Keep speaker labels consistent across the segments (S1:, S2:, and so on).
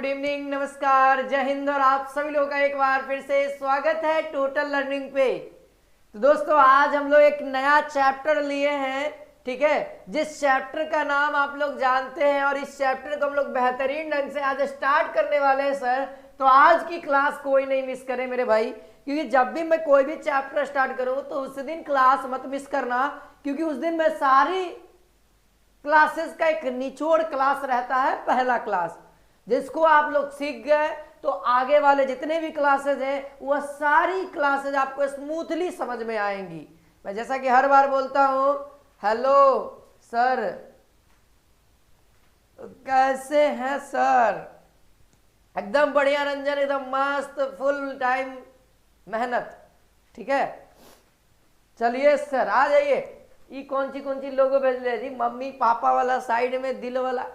S1: Good evening, नमस्कार, जय हिंद और आप सभी लोगों का एक बार फिर से स्वागत है टोटल लर्निंग पे। तो दोस्तों आज हम लोग एक नया चैप्टर लिए हैं, ठीक है, जिस चैप्टर का नाम आप लोग जानते हैं और इस चैप्टर को हम लोग बेहतरीन ढंग से आज स्टार्ट करने वाले हैं सर। तो आज की क्लास कोई नहीं मिस करे मेरे भाई, क्योंकि जब भी मैं कोई भी चैप्टर स्टार्ट करूँ तो उस दिन क्लास मत मिस करना, क्योंकि उस दिन मैं सारी क्लासेस का एक निचोड़ क्लास रहता है, पहला क्लास, जिसको आप लोग सीख गए तो आगे वाले जितने भी क्लासेस हैं वह सारी क्लासेस आपको स्मूथली समझ में आएंगी। मैं जैसा कि हर बार बोलता हूं, हेलो सर, कैसे हैं सर? एकदम बढ़िया रंजन, एकदम मस्त, फुल टाइम मेहनत, ठीक है। चलिए सर आ जाइए। ये कौन सी लोगो भेज रहे जी? मम्मी पापा वाला साइड में दिल वाला,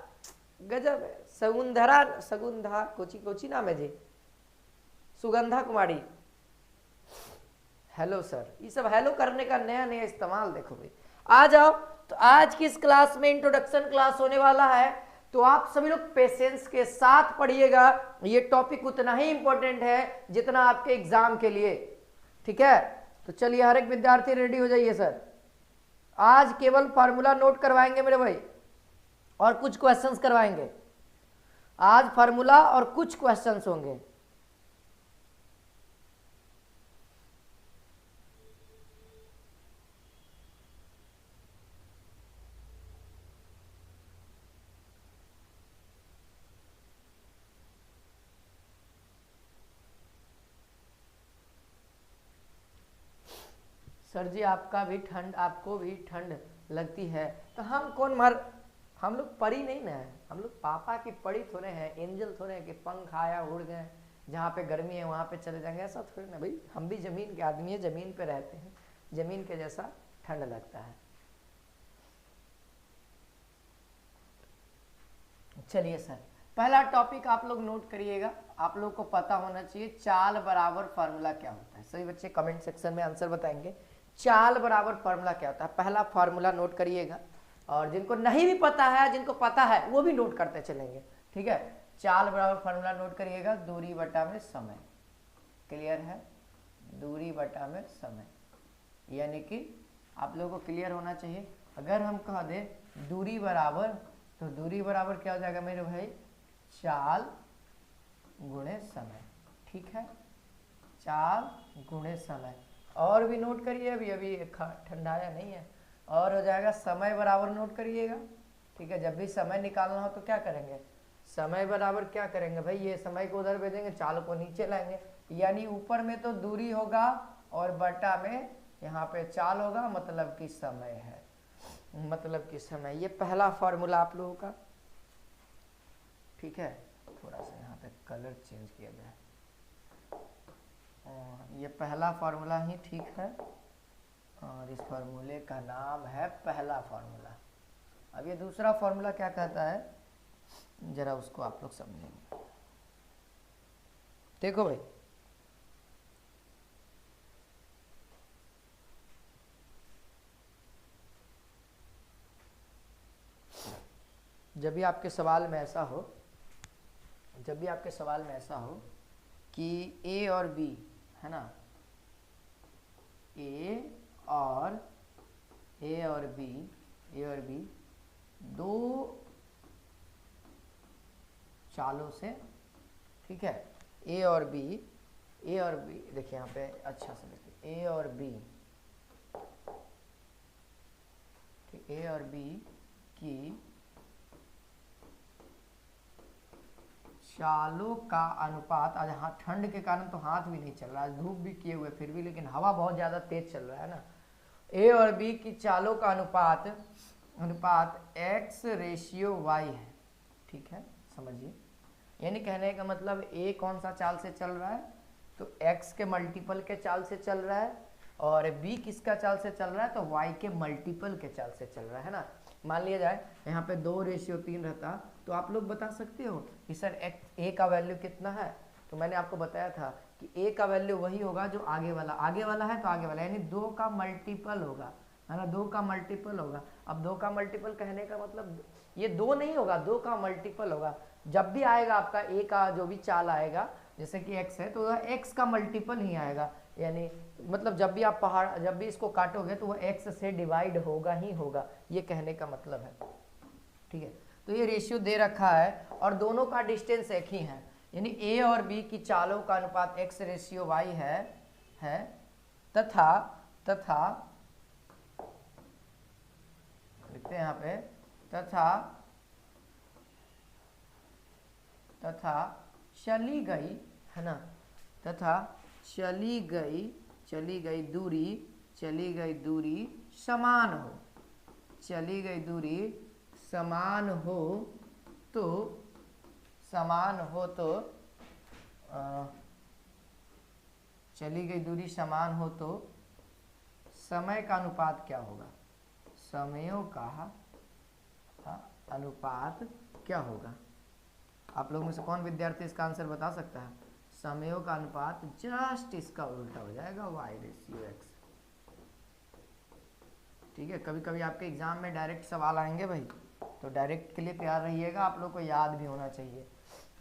S1: गजब है। सगुंधा कोची नाम है जी, सुगंधा कुमारी, हेलो सर। ये सब हेलो करने का नया नया इस्तेमाल देखो भाई। आ जाओ। तो आज की इस क्लास में इंट्रोडक्शन क्लास होने वाला है, तो आप सभी लोग पेशेंस के साथ पढ़िएगा। ये टॉपिक उतना ही इंपॉर्टेंट है जितना आपके एग्जाम के लिए, ठीक है। तो चलिए हर एक विद्यार्थी रेडी हो जाइए सर। आज केवल फार्मूला नोट करवाएंगे मेरे भाई और कुछ क्वेश्चंस करवाएंगे। आज फार्मूला और कुछ क्वेश्चंस होंगे। सर जी आपको भी ठंड लगती है, तो हम लोग परी नहीं ना है, हम लोग पापा की परी थोड़े हैं, एंजल थोड़े हैं कि पंख आया उड़ गए, जहाँ पे गर्मी है वहाँ पे चले जाएंगे, ऐसा थोड़ी ना भाई। हम भी जमीन के आदमी है, जमीन पे रहते हैं, जमीन के जैसा ठंड लगता है। चलिए सर, पहला टॉपिक आप लोग नोट करिएगा। आप लोग को पता होना चाहिए चाल बराबर फार्मूला क्या होता है। सभी बच्चे कमेंट सेक्शन में आंसर बताएंगे, चाल बराबर फार्मूला क्या होता है। पहला फार्मूला नोट करिएगा, और जिनको नहीं भी पता है, जिनको पता है वो भी नोट करते चलेंगे, ठीक है। चाल बराबर फार्मूला नोट करिएगा, दूरी बटा में समय। क्लियर है? दूरी बटा में समय, यानी कि आप लोगों को क्लियर होना चाहिए। अगर हम कह दें दूरी बराबर, तो दूरी बराबर क्या हो जाएगा मेरे भाई? चाल गुणे समय, ठीक है। चाल गुणे समय। और भी नोट करिए, अभी ठंडाया नहीं है। और हो जाएगा समय बराबर, नोट करिएगा, ठीक है। जब भी समय निकालना हो तो क्या करेंगे? समय बराबर क्या करेंगे भाई? ये समय को उधर भेजेंगे, चाल को नीचे लाएंगे, यानी ऊपर में तो दूरी होगा और बटा में यहाँ पे चाल होगा, मतलब कि समय है, मतलब कि समय। ये पहला फॉर्मूला आप लोगों का, ठीक है। थोड़ा सा यहाँ पे कलर चेंज किया जाए, ये पहला फार्मूला ही ठीक है, और इस फार्मूले का नाम है पहला फार्मूला। अब ये दूसरा फार्मूला क्या कहता है, जरा उसको आप लोग समझेंगे। देखो भाई, जब भी आपके सवाल में ऐसा हो, कि ए और बी है ना, ए और बी दो चालों से, ठीक है। ए और बी देखिए यहाँ पे अच्छा से देखिए, ए और बी की चालों का अनुपात। आज हाँ ठंड के कारण तो हाथ भी नहीं चल रहा, आज धूप भी किए हुए फिर भी, लेकिन हवा बहुत ज़्यादा तेज चल रहा है ना। ए और बी की चालों का अनुपात x/y है, ठीक है, समझिए। यानी कहने का मतलब ए कौन सा चाल से चल रहा है, तो x के मल्टीपल के चाल से चल रहा है, और b किसका चाल से चल रहा है, तो y के मल्टीपल के चाल से चल रहा है ना। मान लिया जाए यहाँ पे 2:3 रहता, तो आप लोग बता सकते हो कि सर ए का वैल्यू कितना है। तो मैंने आपको बताया था कि ए का वैल्यू वही होगा जो आगे वाला है, तो आगे वाला यानी 2 का मल्टीपल होगा, है ना, 2 का मल्टीपल होगा। अब 2 का मल्टीपल कहने का मतलब ये 2 नहीं होगा, 2 का मल्टीपल होगा। जब भी आएगा आपका ए का जो भी चाल आएगा, जैसे कि x है तो वह x का मल्टीपल ही आएगा, यानी मतलब जब भी आप पहाड़, जब भी इसको काटोगे तो वह x से डिवाइड होगा ही होगा, ये कहने का मतलब है। ठीक है, तो ये रेशियो दे रखा है और दोनों का डिस्टेंस एक ही है, यानी a और b की चालों का अनुपात x/y है तथा लिखते हैं यहाँ पे तथा चली गई, है ना, तथा चली गई दूरी समान हो, चली गई दूरी समान हो तो चली गई दूरी समान हो तो समय का अनुपात क्या होगा, समयों का अनुपात क्या होगा। आप लोगों में से कौन विद्यार्थी इसका आंसर बता सकता है? समयों का अनुपात जस्ट इसका उल्टा हो जाएगा, y/x। ठीक है, कभी कभी आपके एग्जाम में डायरेक्ट सवाल आएंगे भाई, तो डायरेक्ट के लिए तैयार रहिएगा, आप लोग को याद भी होना चाहिए।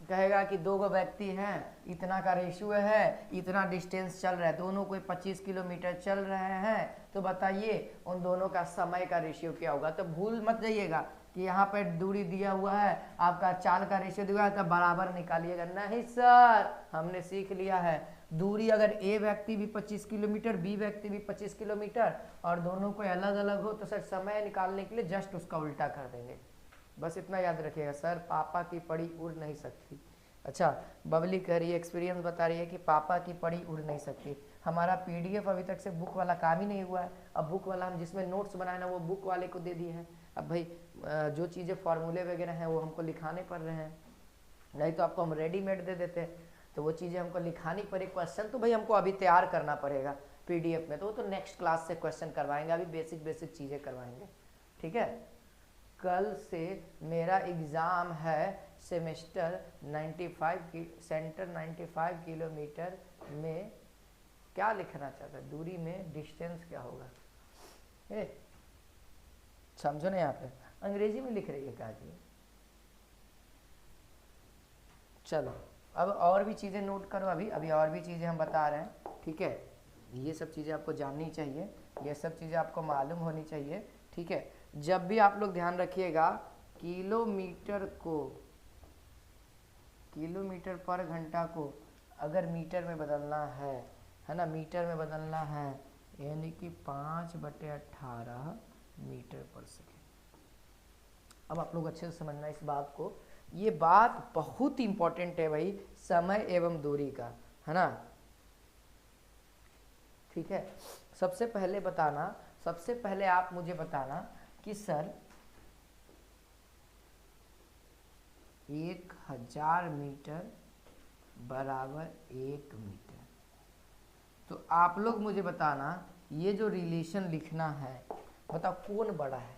S1: कहेगा कि दो गो व्यक्ति हैं, इतना का रेशियो है, इतना डिस्टेंस चल रहा है, दोनों कोई 25 किलोमीटर चल रहे हैं, तो बताइए उन दोनों का समय का रेशियो क्या होगा। तो भूल मत जाइएगा कि यहाँ पर दूरी दिया हुआ है, आपका चाल का रेशियो दिया हुआ है, तब बराबर निकालिएगा। नहीं सर, हमने सीख लिया है दूरी अगर ए व्यक्ति भी 25 किलोमीटर, बी व्यक्ति भी 25 किलोमीटर और दोनों को अलग अलग हो, तो सर समय निकालने के लिए जस्ट उसका उल्टा कर देंगे। बस इतना याद रखिएगा। सर पापा की पड़ी उड़ नहीं सकती। अच्छा, बबली कह रही है, एक्सपीरियंस बता रही है कि पापा की पड़ी उड़ नहीं सकती। हमारा पीडीएफ अभी तक से बुक वाला काम ही नहीं हुआ है। अब बुक वाला हम जिसमें नोट्स बनाए ना, वो बुक वाले को दे दिए हैं। अब भाई जो चीज़ें फॉर्मूले वगैरह हैं वो हमको लिखाने पड़ रहे हैं, नहीं तो आपको हम रेडीमेड दे देते हैं, तो वो चीज़ें हमको लिखानी पड़े। क्वेश्चन तो भाई हमको अभी तैयार करना पड़ेगा पीडीएफ में, तो वो तो नेक्स्ट क्लास से क्वेश्चन करवाएंगे, अभी बेसिक चीज़ें करवाएंगे। ठीक है, कल से मेरा एग्ज़ाम है सेमेस्टर 95 किलोमीटर में क्या लिखना चाहता है, दूरी में डिस्टेंस क्या होगा। समझो ना, यहाँ पे अंग्रेजी में लिख रही है क्या जी। चलो अब और भी चीज़ें नोट करो, अभी और भी चीज़ें हम बता रहे हैं। ठीक है, ये सब चीज़ें आपको जाननी चाहिए, ये सब चीज़ें आपको मालूम होनी चाहिए। ठीक है, जब भी आप लोग ध्यान रखिएगा, किलोमीटर पर घंटा को अगर मीटर में बदलना है ना, मीटर में बदलना है, यानी कि 5/18 मीटर पर सेकेंड। अब आप लोग अच्छे से समझना इस बात को, ये बात बहुत इंपॉर्टेंट है भाई, समय एवं दूरी का, है ना। ठीक है, सबसे पहले आप मुझे बताना कि सर 1000 मीटर बराबर 1 मीटर। तो आप लोग मुझे बताना, ये जो रिलेशन लिखना है, बताओ कौन बड़ा है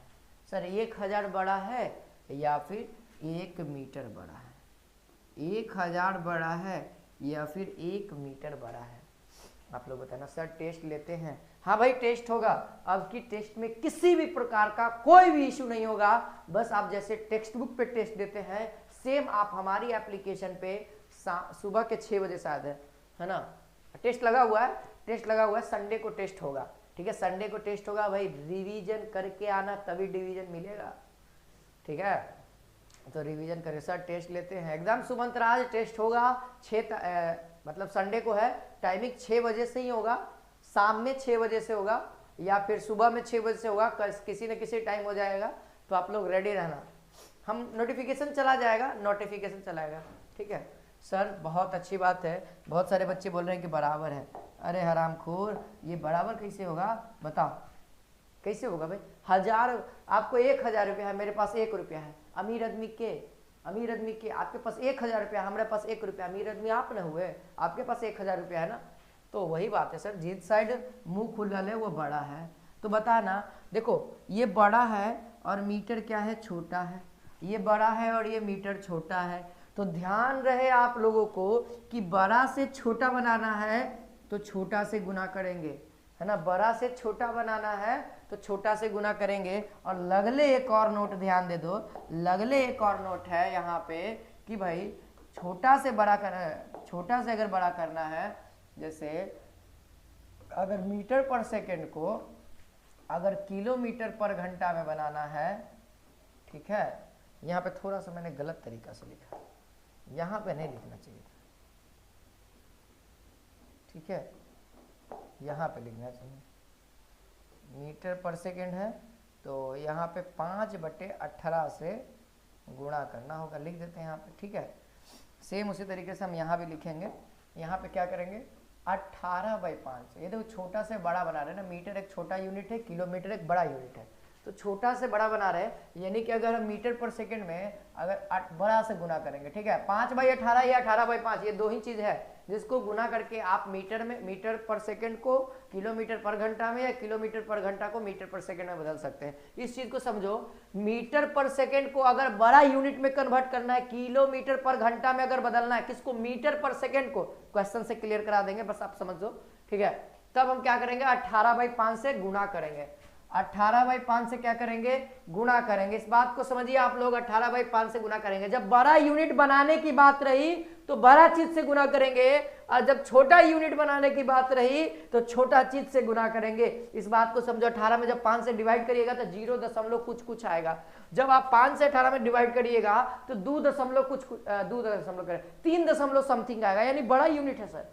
S1: सर, 1000 बड़ा है या फिर 1 मीटर बड़ा है? 1000 बड़ा है या फिर 1 मीटर बड़ा है? आप लोग बताना। सर टेस्ट लेते हैं, हाँ भाई टेस्ट होगा। अब की टेस्ट में किसी भी प्रकार का कोई भी इशू नहीं होगा, बस आप जैसे टेक्स्ट बुक पे टेस्ट देते हैं, सेम आप हमारी एप्लीकेशन पे सुबह के 6 बजे शायद है ना, टेस्ट लगा हुआ है, संडे को टेस्ट होगा। ठीक है, संडे को टेस्ट होगा भाई, रिवीजन करके आना तभी डिवीजन मिलेगा। ठीक है, तो रिवीजन करें। सर टेस्ट लेते हैं, एकदम सुमंत्र आज टेस्ट होगा, मतलब संडे को है, टाइमिंग 6 बजे से ही होगा, शाम में 6 बजे से होगा या फिर सुबह में 6 बजे से होगा, किसी न किसी टाइम हो जाएगा, तो आप लोग रेडी रहना। हम नोटिफिकेशन चला जाएगा। ठीक है सर, बहुत अच्छी बात है। बहुत सारे बच्चे बोल रहे हैं कि बराबर है। अरे हरामखोर, ये बराबर कैसे होगा बताओ, कैसे होगा भाई? 1000, आपको 1000 रुपया है, मेरे पास 1 रुपया है। अमीर आदमी के आपके पास 1000 रुपया, हमारे पास 1 रुपया। अमीर आदमी आप न हुए, आपके पास 1000 रुपया है ना। तो वही बात है सर, जिस साइड मुंह खुला है वो बड़ा है। तो बताना, देखो ये बड़ा है और मीटर क्या है, छोटा है। ये बड़ा है और ये मीटर छोटा है। तो ध्यान रहे आप लोगों को कि बड़ा से छोटा बनाना है तो छोटा से गुना करेंगे, है ना। बड़ा से छोटा बनाना है तो छोटा से गुना करेंगे। और लगले एक और नोट ध्यान दे दो, लगले एक और नोट है यहाँ पे कि भाई छोटा से अगर बड़ा करना है, जैसे अगर मीटर पर सेकेंड को अगर किलोमीटर पर घंटा में बनाना है, ठीक है, यहाँ पे थोड़ा सा मैंने गलत तरीका से लिखा, यहाँ पे नहीं लिखना चाहिए था, ठीक है, यहाँ पे लिखना चाहिए। मीटर पर सेकेंड है तो यहाँ पे 5/18 से गुणा करना होगा, लिख देते हैं यहाँ पे, ठीक है। सेम उसी तरीके से हम यहाँ भी लिखेंगे। यहाँ पे क्या करेंगे, 18/5। ये देखो छोटा से बड़ा बना रहे हैं ना, मीटर एक छोटा यूनिट है, किलोमीटर एक बड़ा यूनिट है, तो छोटा से बड़ा बना रहे हैं, यानी कि अगर हम मीटर पर सेकेंड में अगर बड़ा से गुना करेंगे, ठीक है, 5/18 या 18/5, ये दो ही चीज है जिसको गुना करके आप मीटर पर सेकेंड को किलोमीटर पर घंटा में या किलोमीटर पर घंटा को मीटर पर सेकेंड में बदल सकते हैं। इस चीज को समझो, मीटर पर सेकेंड को अगर बड़ा यूनिट में कन्वर्ट करना है, किलोमीटर पर घंटा में अगर बदलना है, किसको, मीटर पर सेकेंड को, क्वेश्चन से क्लियर करा देंगे, बस आप समझ लो, ठीक है। तब हम क्या करेंगे, 18/5 से गुना करेंगे, 18/5 से क्या करेंगे, गुणा करेंगे। इस बात को समझिए आप लोग, 18/5 से गुणा करेंगे। जब बड़ा यूनिट बनाने की बात रही तो बड़ा चीज से गुणा करेंगे, और जब छोटा यूनिट बनाने की बात रही तो छोटा चीज से गुणा करेंगे। इस बात को समझो, 18 में जब 5 से डिवाइड करिएगा तो 0 कुछ कुछ आएगा। जब आप 5 से 18 में डिवाइड करिएगा तो 3 दशमलव समथिंग आएगा, यानी बड़ा यूनिट है सर।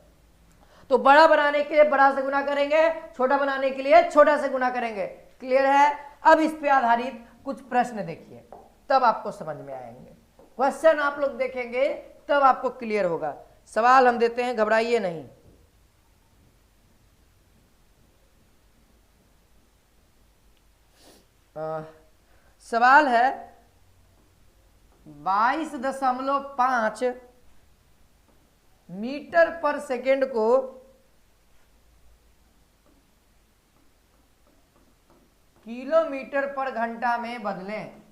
S1: तो बड़ा बनाने के लिए बड़ा से गुना करेंगे, छोटा बनाने के लिए छोटा से गुना करेंगे। क्लियर है? अब इस पे आधारित कुछ प्रश्न देखिए, तब आपको समझ में आएंगे। क्वेश्चन आप लोग देखेंगे तब आपको क्लियर होगा। सवाल हम देते हैं, घबराइए नहीं। सवाल है 22.5 मीटर पर सेकेंड को किलोमीटर पर घंटा में बदलें।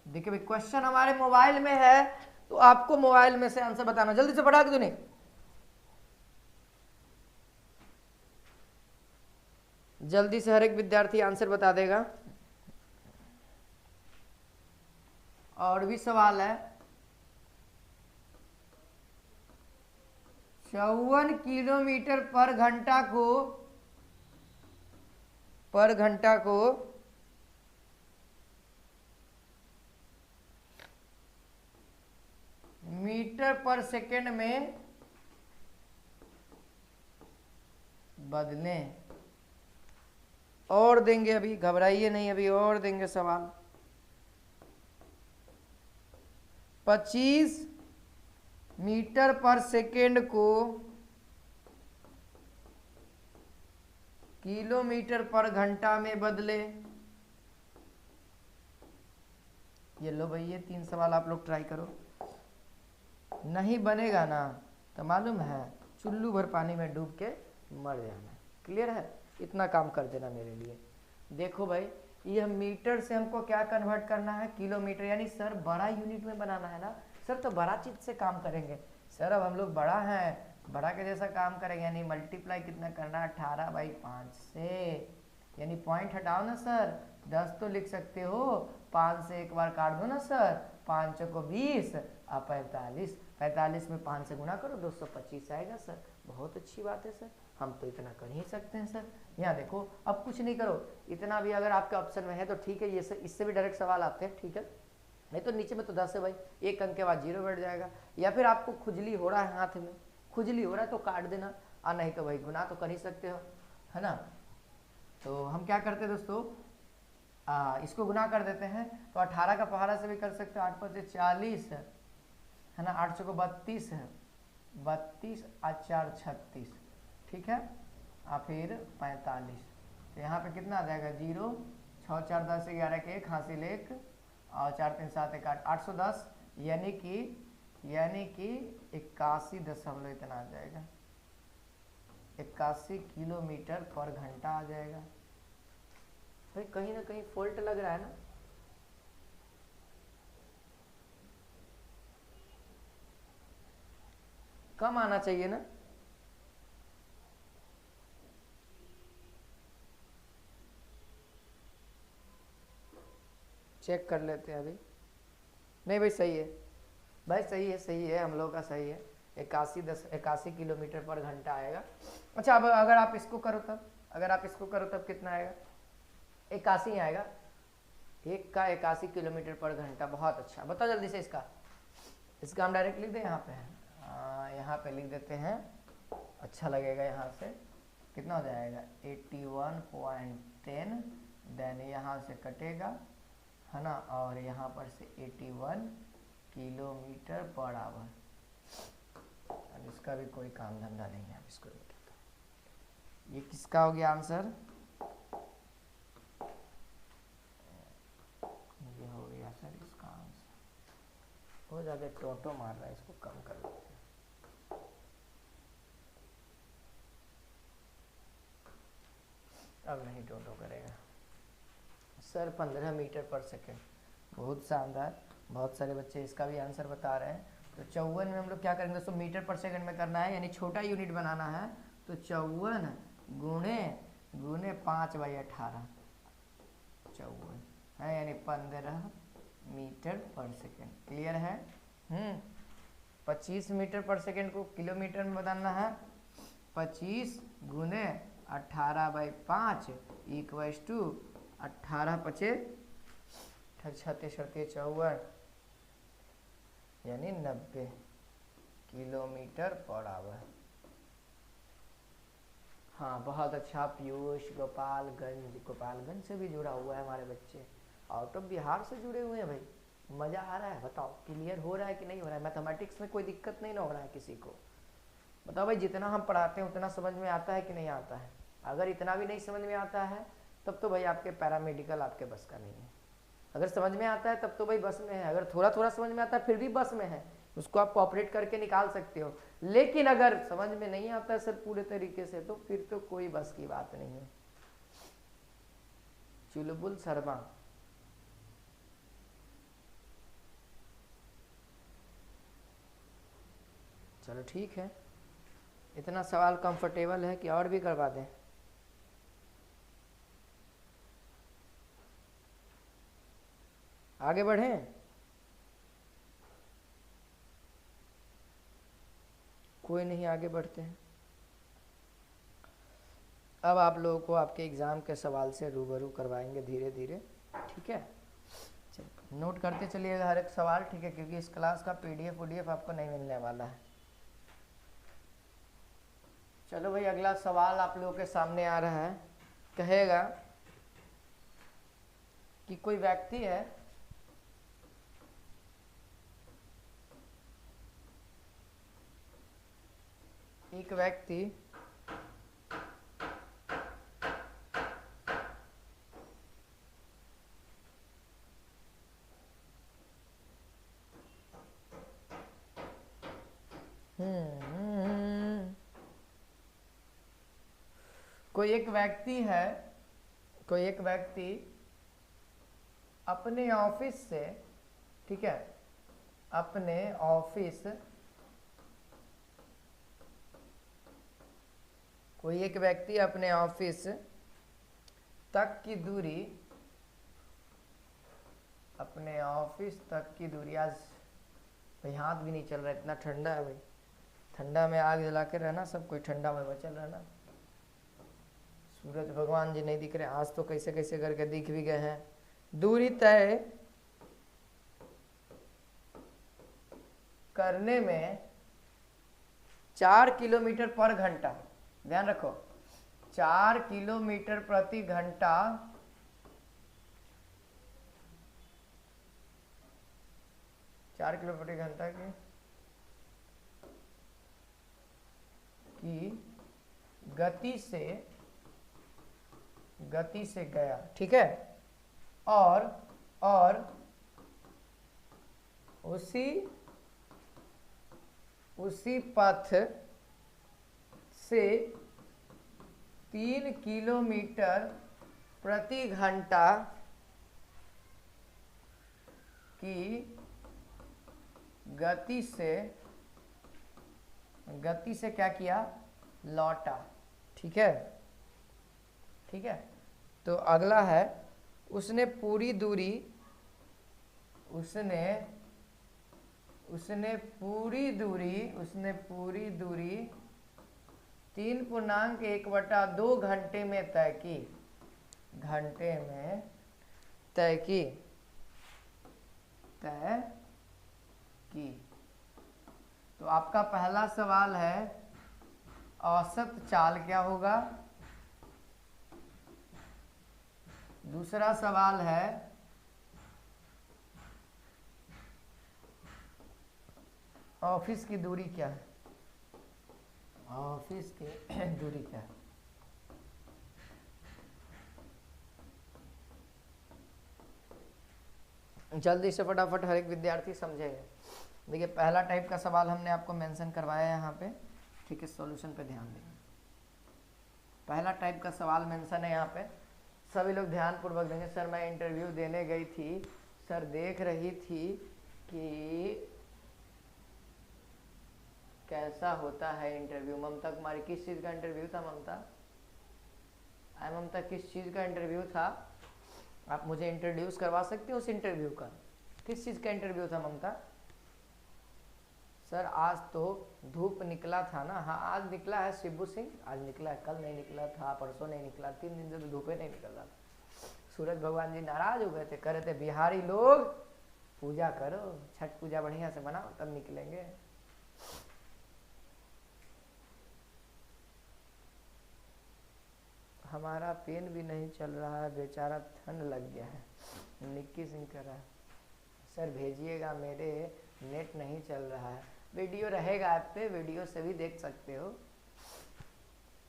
S1: देखिए भाई, क्वेश्चन हमारे मोबाइल में है तो आपको मोबाइल में से आंसर बताना, जल्दी से पढ़ा के नहीं, जल्दी से हर एक विद्यार्थी आंसर बता देगा। और भी सवाल है, 54 किलोमीटर पर घंटा को मीटर पर सेकेंड में बदलें। और देंगे, अभी घबराइए नहीं, अभी और देंगे सवाल। 25 मीटर पर सेकेंड को किलोमीटर पर घंटा में बदले। ये लो भाई, ये 3 सवाल आप लोग ट्राई करो। नहीं बनेगा ना तो मालूम है, चुल्लू भर पानी में डूब के मर जाना। क्लियर है? इतना काम कर देना मेरे लिए। देखो भाई, ये मीटर से हमको क्या कन्वर्ट करना है, किलोमीटर, यानी सर बड़ा यूनिट में बनाना है ना सर, तो बड़ा चीज से काम करेंगे। सर अब हम लोग बड़ा हैं, बड़ा के जैसा काम करेंगे, यानी मल्टीप्लाई कितना करना है, 18/5 से, यानी पॉइंट हटाओ ना सर, 10 तो लिख सकते हो, 5 से एक बार काट दो ना सर, 5 को 20 और 45 में 5 से गुना करो, 225 आएगा सर। बहुत अच्छी बात है सर, हम तो इतना कर ही सकते हैं सर। यहाँ देखो, अब कुछ नहीं करो, इतना भी अगर आपके ऑप्शन में है तो ठीक है, ये से इससे भी डायरेक्ट सवाल आते हैं, ठीक है, नहीं तो नीचे में तो 10 है भाई, एक अंक के बाद 0 बैठ जाएगा। या फिर आपको खुजली हो रहा है, हाथ में खुजली हो रहा है तो काट देना, और नहीं तो भाई गुना तो कर ही सकते हो, है ना। तो हम क्या करते हैं दोस्तों, इसको गुना कर देते हैं, तो 18 का पहाड़ा से भी कर सकते हो, 8 5 40 है ना, 8 को 32 है, 32 और 4 36, ठीक है, और फिर 45, तो यहाँ पे कितना आ जाएगा, 0 6 4 10 11 के 1 हासिल 1 और 4 3 7 1 8 810, यानी कि 81 दशमलव इतना आ जाएगा, 81 किलोमीटर पर घंटा आ जाएगा। भाई कहीं ना कहीं फॉल्ट लग रहा है ना, कम आना चाहिए ना। चेक कर लेते हैं अभी। नहीं भाई सही है, भाई सही है, हम लोग का सही है। 81 किलोमीटर पर घंटा आएगा। अच्छा अब अगर आप इसको करो तब कितना आएगा? 81 आएगा। 81 किलोमीटर पर घंटा। बहुत अच्छा, बताओ जल्दी से इसका हम डायरेक्ट लिख दें यहाँ पे। यहाँ पे लिख देते हैं, अच्छा लगेगा। यहाँ से कितना हो जाएगा? 81.10, देन यहाँ से कटेगा, है ना, और यहाँ पर से 81 किलोमीटर पर आवर। अब इसका भी कोई काम धंधा नहीं है, इसको लिखता हूँ। ये किसका हो गया आंसर? ये हो गया सर इसका आंसर। बहुत ज़्यादा टोटो मार रहा है, इसको कम कर लेते हैं। अब नहीं टोटो करेगा सर। 15 मीटर पर सेकेंड, बहुत शानदार। बहुत सारे बच्चे इसका भी आंसर बता रहे हैं। तो 54 में हम लोग क्या करेंगे दोस्तों? मीटर पर सेकंड में करना है, यानी छोटा यूनिट बनाना है। तो 54 गुणे 5/18, 54 है, यानी 15 मीटर पर सेकेंड। क्लियर है? 25 मीटर पर सेकेंड को किलोमीटर में बदलना है। 25 गुणे 18/5 इक्वल्स टू 18 पचे 36 54, यानी 90 किलोमीटर पर आवर। हाँ बहुत अच्छा पीयूष। गोपालगंज से भी जुड़ा हुआ है हमारे बच्चे, आउट ऑफ बिहार से जुड़े हुए हैं भाई। मज़ा आ रहा है? बताओ क्लियर हो रहा है कि नहीं हो रहा है? मैथमेटिक्स में कोई दिक्कत नहीं ना हो रहा है किसी को? बताओ भाई, जितना हम पढ़ाते हैं उतना समझ में आता है कि नहीं आता है? अगर इतना भी नहीं समझ में आता है तब तो भाई आपके पैरामेडिकल आपके बस का नहीं है। अगर समझ में आता है तब तो भाई बस में है। अगर थोड़ा थोड़ा समझ में आता है फिर भी बस में है, उसको आप कोऑपरेट करके निकाल सकते हो। लेकिन अगर समझ में नहीं आता है सर पूरे तरीके से, तो फिर तो कोई बस की बात नहीं है। चुलबुल शर्मा, चलो ठीक है, इतना सवाल कंफर्टेबल है कि और भी करवा दें? आगे बढ़ें? कोई नहीं, आगे बढ़ते हैं। अब आप लोगों को आपके एग्ज़ाम के सवाल से रूबरू करवाएंगे धीरे धीरे, ठीक है? चलिए नोट करते चलिएगा हर एक सवाल, ठीक है? क्योंकि इस क्लास का PDF आपको नहीं मिलने वाला है। चलो भाई, अगला सवाल आप लोगों के सामने आ रहा है। कहेगा कि कोई व्यक्ति है, एक व्यक्ति कोई एक व्यक्ति अपने ऑफिस से, ठीक है, अपने ऑफिस, कोई एक व्यक्ति अपने ऑफिस तक की दूरी, अपने ऑफिस तक की दूरी, आज भाई हाथ भी नहीं चल रहा, इतना ठंडा है भाई। ठंडा में आग जला के रहना, सब कोई ठंडा में बचल रहना। सूरज भगवान जी नहीं दिख रहे, आज तो कैसे कैसे करके दिख भी गए हैं। दूरी तय करने में 4 किलोमीटर पर घंटा, ध्यान रखो 4 किलोमीटर प्रति घंटा प्रति घंटा की गति से गया, ठीक है? और उसी पथ से 3 किलोमीटर प्रति घंटा की गति से क्या किया? लौटा, ठीक है? ठीक है, तो अगला है, उसने पूरी दूरी उसने पूरी दूरी 3.1/2 घंटे में तय की। तो आपका पहला सवाल है औसत चाल क्या होगा। दूसरा सवाल है ऑफिस की दूरी क्या है। ऑफिस की दूरी क्या है। जल्दी से फटाफट हर एक विद्यार्थी समझेगा। देखिए पहला टाइप का सवाल हमने आपको मेंशन करवाया है यहाँ पे, ठीक है। सॉल्यूशन पे ध्यान देंगे। पहला टाइप का सवाल मेंशन है यहाँ पे, सभी लोग ध्यान पूर्वक देंगे। सर मैं इंटरव्यू देने गई थी, सर देख रही थी कि कैसा होता है इंटरव्यू। ममता कुमारी, किस चीज़ का इंटरव्यू था ममता? ममता किस चीज़ का इंटरव्यू था? आप मुझे इंट्रोड्यूस करवा सकते हो उस इंटरव्यू का? किस चीज़ का इंटरव्यू था ममता? सर आज तो धूप निकला था ना। हाँ आज निकला है शिबू सिंह, आज निकला है, कल नहीं निकला था, परसों नहीं निकला, 3 दिन से तो धूप ही नहीं निकल रहा था। सूरज भगवान जी नाराज हो गए थे, कह रहे थे बिहारी लोग पूजा करो, छठ पूजा बढ़िया से बनाओ तब निकलेंगे। हमारा पेन भी नहीं चल रहा है बेचारा, ठंड लग गया है। निक्की सिंह कह रहा है सर भेजिएगा, मेरे नेट नहीं चल रहा है। वीडियो रहेगा ऐप पे, वीडियो से भी देख सकते हो।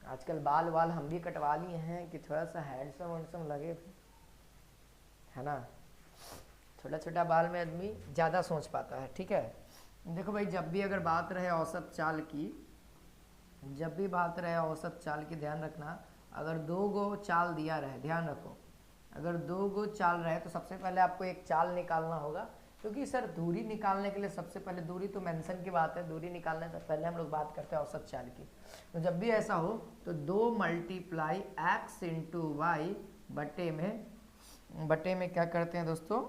S1: आजकल बाल हम भी कटवा लिए हैं कि थोड़ा सा हैंडसम वैंडसम लगे, है ना। छोटा छोटा बाल में आदमी ज़्यादा सोच पाता है, ठीक है। देखो भाई जब भी अगर बात रहे औसत चाल की, ध्यान रखना। अगर 2 गो चाल दिया रहे, ध्यान रखो, अगर 2 गो चाल रहे तो सबसे पहले आपको एक चाल निकालना होगा, क्योंकि सर दूरी निकालने के लिए सबसे पहले, दूरी तो मेंशन की बात है, दूरी निकालने से पहले हम लोग बात करते हैं औसत चाल की। तो जब भी ऐसा हो तो 2 × x × y बटे में क्या करते हैं दोस्तों,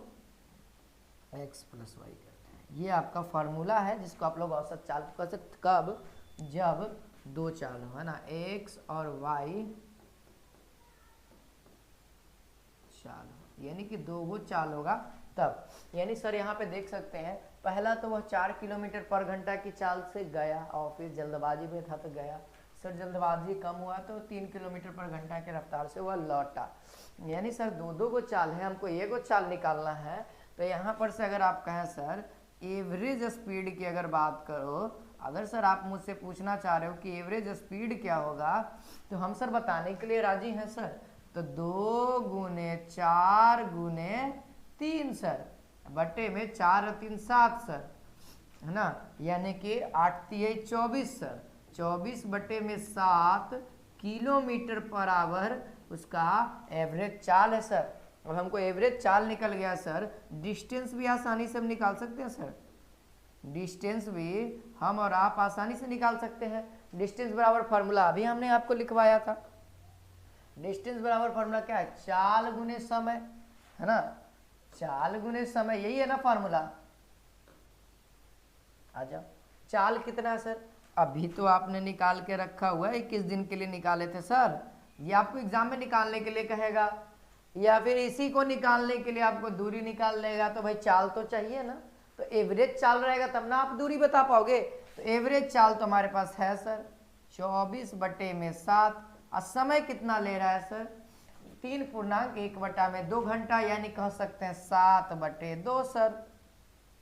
S1: x + y करते हैं। ये आपका फार्मूला है जिसको आप लोग औसत चाल कह सकते। कब? जब 2 चाल हो, है ना, x और y चाल हो, यानी कि 2 गो चाल होगा तब। यानी सर यहाँ पे देख सकते हैं, पहला तो वह 4 किलोमीटर/घंटा की चाल से गया ऑफिस, जल्दबाजी में था तो गया। सर जल्दबाजी कम हुआ तो 3 किलोमीटर/घंटा की रफ्तार से वह लौटा। यानी सर 2 गो चाल है, हमको 1 गो चाल निकालना है। तो यहाँ पर से अगर आप कहें सर एवरेज स्पीड की अगर बात करो, अगर सर आप मुझसे पूछना चाह रहे हो कि एवरेज स्पीड क्या होगा, तो हम सर बताने के लिए राजी हैं सर। तो 2 × 4 × 3 सर, बटे में 4 और 3 7 सर, है ना, यानी कि 8 × 24 सर, 24/7 km/h उसका एवरेज चाल है सर। और हमको एवरेज चाल निकल गया सर। डिस्टेंस भी आसानी से हम निकाल सकते हैं सर, डिस्टेंस भी हम और आप आसानी से निकाल सकते हैं। डिस्टेंस बराबर फार्मूला अभी हमने आपको लिखवाया था। डिस्टेंस बराबर फार्मूला क्या है? चाल गुने समय, है ना, चाल गुने समय, यही है ना फार्मूला। आ जाओ, चाल कितना है सर? अभी तो आपने निकाल के रखा हुआ है, 21 दिन के लिए निकाले थे सर। ये आपको एग्जाम में निकालने के लिए कहेगा, या फिर इसी को निकालने के लिए आपको दूरी निकाल लेगा। तो भाई चाल तो चाहिए ना, तो एवरेज चाल रहेगा तब ना आप दूरी बता पाओगे। तो एवरेज चाल तो हमारे पास है सर 24/7। और समय कितना ले रहा है सर? 3.1/2 घंटा, यानी कह सकते हैं 7/2 सर,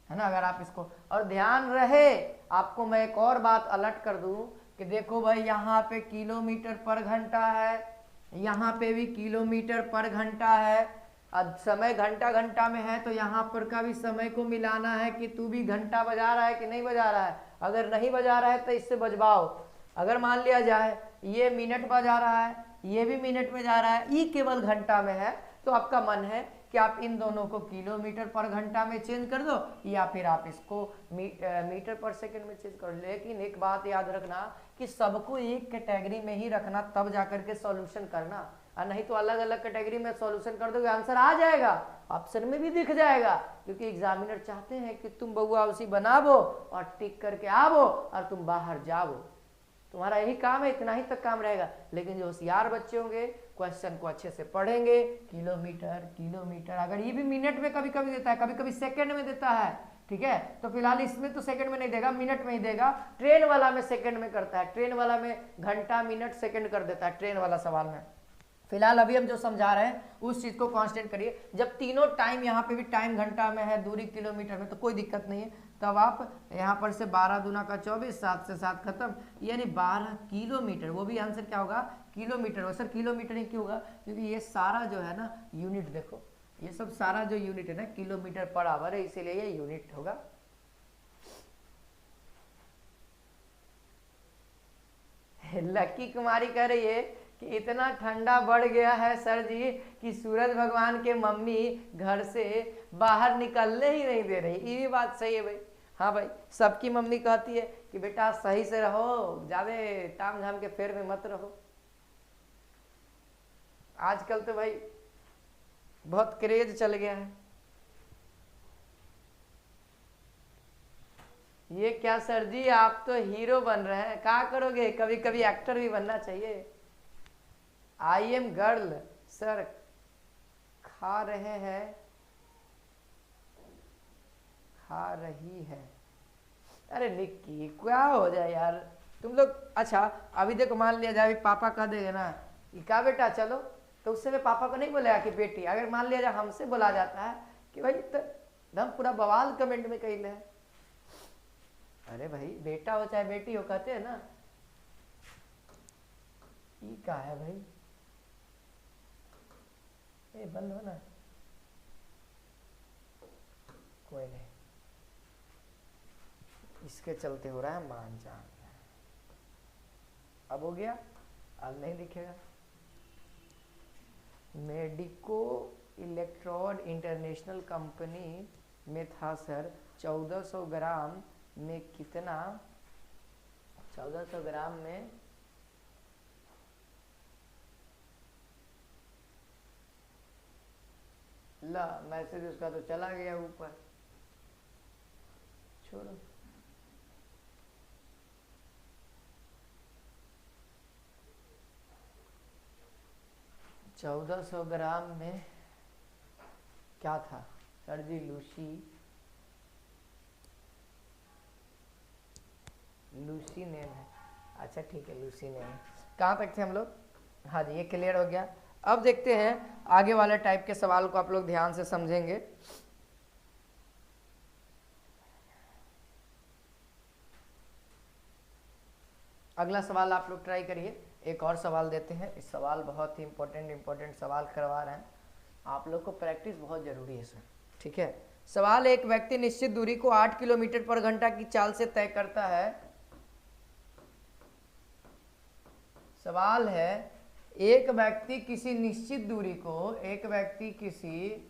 S1: है ना। अगर आप इसको, और ध्यान रहे आपको मैं एक और बात अलर्ट कर दूं कि देखो भाई यहाँ पे किलोमीटर/घंटा है, यहाँ पे भी किलोमीटर/घंटा है। अब समय घंटा में है तो यहाँ पर का भी समय को मिलाना है कि तू भी घंटा बजा रहा है कि नहीं बजा रहा है। अगर नहीं बजा रहा है तो इससे बजवाओ। अगर मान लिया जाए ये मिनट बजा रहा है, ये भी मिनट में जा रहा है, ये केवल घंटा में है, तो आपका मन है कि आप इन दोनों को किलोमीटर/घंटा में चेंज कर दो, या फिर आप इसको मीटर/सेकंड में चेंज कर। लेकिन एक बात याद रखना कि सबको एक कैटेगरी में ही रखना, तब जाकर के सॉल्यूशन करना। और नहीं तो अलग अलग कैटेगरी में सॉल्यूशन कर दोगे, आंसर आ जाएगा, ऑप्शन में भी दिख जाएगा, क्योंकि एग्जामिनर चाहते हैं कि तुम बउआ उसी बनावो और टिक करके आवो और तुम बाहर जाओ। तुम्हारा यही काम है, इतना ही तक काम रहेगा। लेकिन जो होशियार बच्चे होंगे क्वेश्चन को अच्छे से पढ़ेंगे, किलोमीटर किलोमीटर, अगर ये भी मिनट में कभी कभी देता है, कभी कभी सेकंड में देता है, ठीक है, तो फिलहाल इसमें तो सेकंड में नहीं देगा, मिनट में ही देगा। ट्रेन वाला में सेकंड में करता है, ट्रेन वाला में घंटा मिनट सेकंड कर देता है, ट्रेन वाला सवाल में। फिलहाल अभी हम जो समझा रहे हैं उस चीज को कांस्टेंट करिए। जब तीनों टाइम, यहाँ पे भी टाइम घंटा में है, दूरी किलोमीटर में, तो कोई दिक्कत नहीं है। तब आप यहाँ पर से 12 दूना का 24, 7 से 7 खत्म, यानी 12 किलोमीटर। वो भी आंसर क्या होगा, किलोमीटर होगा। सर किलोमीटर ही क्यों होगा, क्योंकि ये सारा जो है ना यूनिट, देखो ये सब सारा जो यूनिट है ना किलोमीटर पर आवर है, इसीलिए ये यूनिट होगा। लकी कुमारी कह रही है कि इतना ठंडा बढ़ गया है सर जी कि सूरज भगवान के मम्मी घर से बाहर निकलने ही नहीं दे रही। ये भी बात सही है भाई। हाँ भाई, सबकी मम्मी कहती है कि बेटा सही से रहो, ज्यादा ताम झाम के फेर में मत रहो। आजकल तो भाई बहुत क्रेज चल गया है। ये क्या सर जी, आप तो हीरो बन रहे हैं, क्या करोगे, कभी कभी एक्टर भी बनना चाहिए। आई एम गर्ल सर, खा रहे हैं, खा रही है। अरे निक्की क्या हो जाए यार तुम लोग। अच्छा अभी देखो, मान लिया जाए पापा कह देंगे ना कि क्या बेटा चलो, तो उससे मैं पापा को नहीं बोलेगा कि बेटी। अगर मान लिया जाए हमसे बोला जाता है कि भाई तो हम पूरा बवाल कमेंट में कही है। अरे भाई बेटा हो चाहे बेटी हो, कहते हैं ना। ये क्या है भाई, ये बंद हो ना, कोई नहीं, इसके चलते हो रहा है, मान जान। अब हो गया, अब नहीं दिखेगा। मेडिको इलेक्ट्रोड इंटरनेशनल कंपनी में था सर, 1400 ग्राम में कितना, 1400 ग्राम में ला, मैसेज उसका तो चला गया ऊपर, छोड़ो। चौदह 1400 ग्राम में क्या था सर जी, लूसी नेम है। अच्छा ठीक है, लूसी नेम है। कहाँ तक थे हम लोग, हाँ जी ये क्लियर हो गया। अब देखते हैं आगे वाले टाइप के सवाल को, आप लोग ध्यान से समझेंगे। अगला सवाल आप लोग ट्राई करिए। एक और सवाल देते हैं, इस सवाल बहुत ही इंपॉर्टेंट सवाल करवा रहे हैं, आप लोग को प्रैक्टिस बहुत जरूरी है सर, ठीक है। सवाल, एक व्यक्ति निश्चित दूरी को 8 किलोमीटर पर घंटा की चाल से तय करता है। सवाल है, एक व्यक्ति किसी निश्चित दूरी को, एक व्यक्ति किसी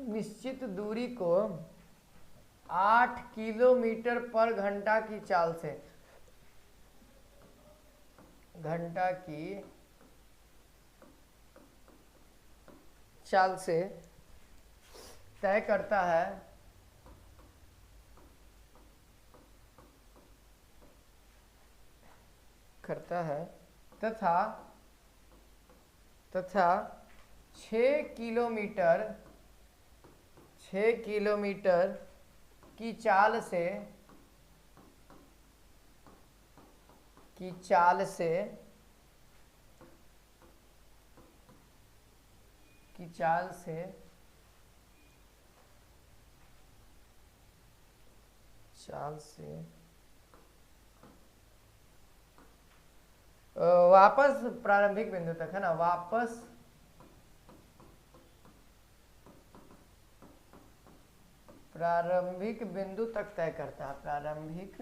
S1: निश्चित दूरी को 8 किलोमीटर पर घंटा की चाल से, घंटा की चाल से तय करता है तथा 6 किलोमीटर की चाल से वापस प्रारंभिक बिंदु तक, है ना, वापस प्रारंभिक बिंदु तक तय करता है, प्रारंभिक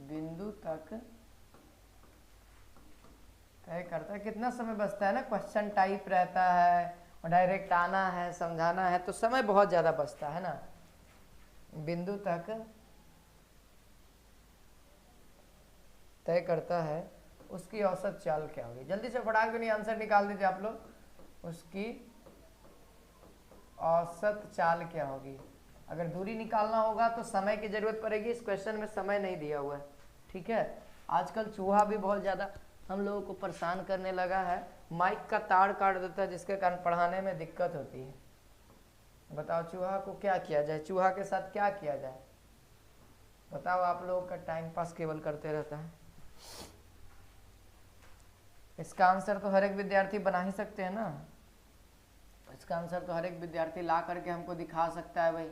S1: बिंदु तक तय करता है। कितना समय बचता है ना, क्वेश्चन टाइप रहता है और डायरेक्ट आना है, समझाना है, तो समय बहुत ज़्यादा बचता है ना, बिंदु तक तय करता है उसकी औसत चाल क्या होगी। जल्दी से फटाक से नहीं आंसर निकाल दीजिए आप लोग। उसकी औसत चाल क्या होगी। अगर दूरी निकालना होगा तो समय की जरूरत पड़ेगी। इस क्वेश्चन में समय नहीं दिया हुआ है, ठीक है। आजकल चूहा भी बहुत ज़्यादा हम लोगों को परेशान करने लगा है। माइक का तार काट देता है जिसके कारण पढ़ाने में दिक्कत होती है। बताओ चूहा को क्या किया जाए, चूहा के साथ क्या किया जाए बताओ। आप लोगों का टाइम पास केवल करते रहता है। इसका आंसर तो हर एक विद्यार्थी बना ही सकते हैं ना। इसका आंसर तो हर एक विद्यार्थी ला करके हमको दिखा सकता है भाई।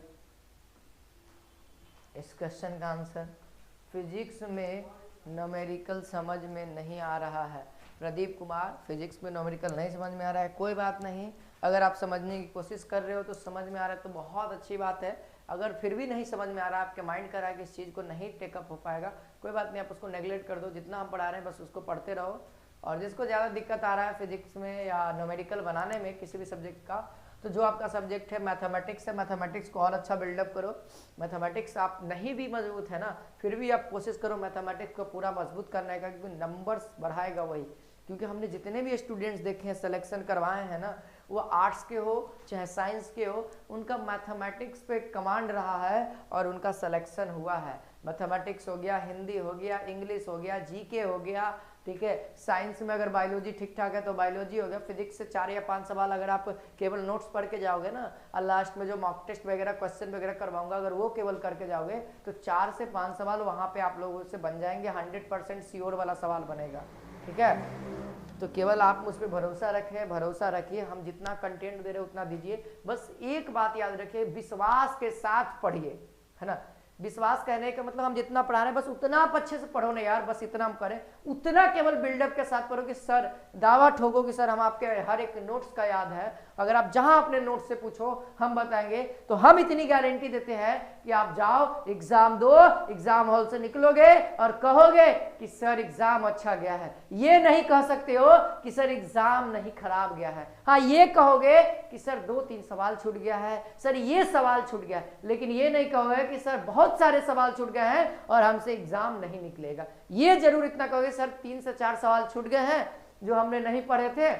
S1: इस क्वेश्चन का आंसर फिजिक्स में न्यूमेरिकल समझ में नहीं आ रहा है। प्रदीप कुमार, फिजिक्स में न्यूमेरिकल नहीं समझ में आ रहा है, कोई बात नहीं। अगर आप समझने की कोशिश कर रहे हो तो समझ में आ रहा है तो बहुत अच्छी बात है। अगर फिर भी नहीं समझ में आ रहा है, आपके माइंड कर रहा है कि इस चीज़ को नहीं टेकअप हो पाएगा, कोई बात नहीं, आप उसको नेगलेक्ट कर दो। जितना हम पढ़ा रहे हैं बस उसको पढ़ते रहो। और जिसको ज़्यादा दिक्कत आ रहा है फिजिक्स में या न्यूमेरिकल बनाने में किसी भी सब्जेक्ट का, तो जो आपका सब्जेक्ट है मैथमेटिक्स है, मैथमेटिक्स को और अच्छा बिल्डअप करो। मैथमेटिक्स आप नहीं भी मजबूत है ना, फिर भी आप कोशिश करो मैथमेटिक्स को पूरा मजबूत करने का, क्योंकि नंबर्स बढ़ाएगा वही। क्योंकि हमने जितने भी स्टूडेंट्स देखे हैं, सिलेक्शन करवाए हैं ना, वो आर्ट्स के हो चाहे साइंस के हो, उनका मैथमेटिक्स पे कमांड रहा है और उनका सिलेक्शन हुआ है। मैथमेटिक्स हो गया, हिंदी हो गया, इंग्लिश हो गया, जीके हो गया, ठीक है। साइंस में अगर बायोलॉजी ठीक ठाक है तो बायोलॉजी हो गया। फिजिक्स से 4 या 5 सवाल अगर आप केवल नोट्स पढ़ के जाओगे ना, और लास्ट में जो मॉक टेस्ट वगैरह क्वेश्चन वगैरह करवाऊंगा, अगर वो केवल करके जाओगे तो 4 से 5 सवाल वहाँ पे आप लोगों से बन जाएंगे। 100% श्योर वाला सवाल बनेगा, ठीक है। तो केवल आप मुझ पर भरोसा रखें, भरोसा रखिए। हम जितना कंटेंट दे रहे हैं उतना दीजिए। बस एक बात याद रखिए, विश्वास के साथ पढ़िए, है ना। विश्वास कहने का मतलब हम जितना पढ़ा रहे हैं बस उतना आप अच्छे से पढ़ो ना यार, बस इतना हम करें, उतना केवल बिल्डअप के साथ पढ़ो कि सर दावा ठोको कि सर हम आपके हर एक नोट्स का याद है। अगर आप जहां अपने नोट्स से पूछो हम बताएंगे, तो हम इतनी गारंटी देते हैं कि आप जाओ एग्जाम दो, एग्जाम हॉल से निकलोगे और कहोगे कि सर एग्जाम अच्छा गया है। ये नहीं कह सकते हो कि सर एग्जाम नहीं खराब गया है। हाँ, ये कहोगे कि सर 2-3 सवाल छूट गया है, सर ये सवाल छूट गया है, लेकिन ये नहीं कहोगे कि सर बहुत सारे सवाल छूट गए हैं और हमसे एग्जाम नहीं निकलेगा। ये जरूर इतना कहोगे सर 3 से 4 सवाल छूट गए हैं जो हमने नहीं पढ़े थे,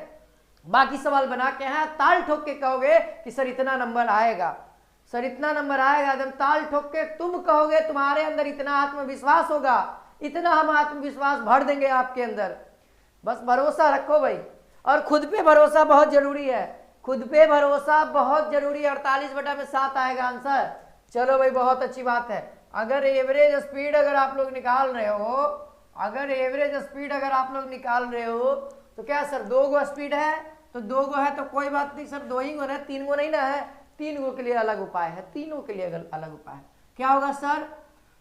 S1: बाकी सवाल बना के हैं। ताल ठोक के कहोगे कि सर इतना नंबर आएगा, सर इतना नंबर आएगा, एकदम ताल ठोक के तुम कहोगे। तुम्हारे अंदर इतना आत्मविश्वास होगा, इतना हम आत्मविश्वास भर देंगे आपके अंदर। बस भरोसा रखो भाई, और खुद पे भरोसा बहुत जरूरी है। खुद पे भरोसा बहुत जरूरी है। 48/7 आएगा आंसर। चलो भाई, बहुत अच्छी बात है। अगर एवरेज स्पीड अगर आप लोग निकाल रहे हो, अगर एवरेज स्पीड अगर आप लोग निकाल रहे हो तो क्या सर 2 गो स्पीड है, तो 2 गो है तो कोई बात नहीं सर, 2 ही गो है, 3 गो नहीं ना है। 3 गो के लिए अलग उपाय है, तीनों के लिए अलग उपाय है। क्या होगा सर,